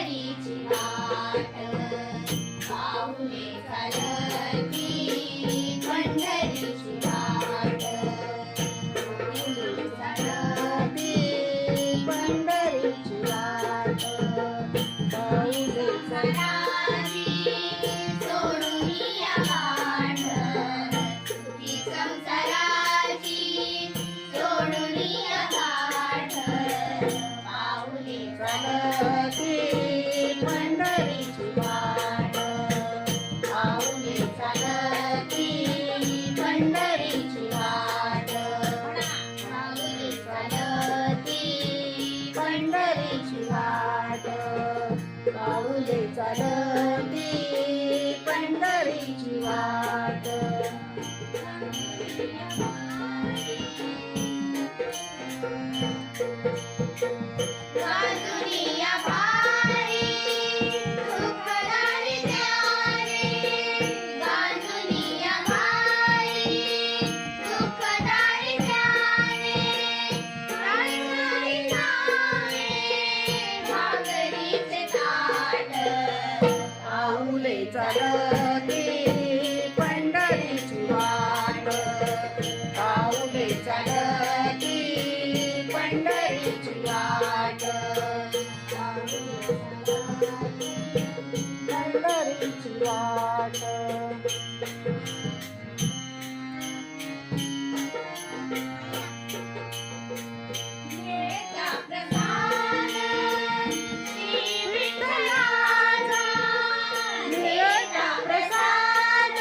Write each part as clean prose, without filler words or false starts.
पंढरीची वाट पाऊले चालती पंढरीची वाट पाऊले चालती पंढरीची वाट पाऊले चालती सोडून या वाट सुखी संसाराची सोडून या वाट पाऊले चालती पंढरीची वाट पाऊले चालती पंढरीची वाट पाऊले चालती पंढरीची वाट पाऊले चालती पंढरीची वाट गांजुनिया भारी दुःखदारी द्यारे गांजुनिया भारी दुःखदारी द्यारे राळी नावे भाकरीचे ताट पाऊले चालती पंढरीची वाट पाऊले चालती पंढरीची वाट पंढरीची वाट येता प्रसाद श्री विठ्ठलाचा येता प्रसाद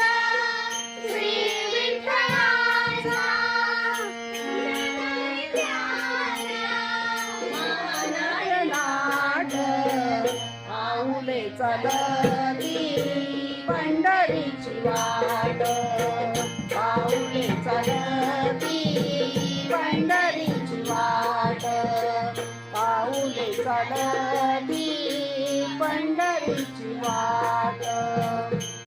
श्री विठ्ठलाचा महानायनाट पाऊले चालती पंढरीची वाट पाऊले चालती पंढरीची वाट पाऊले चालती पंढरीची वाट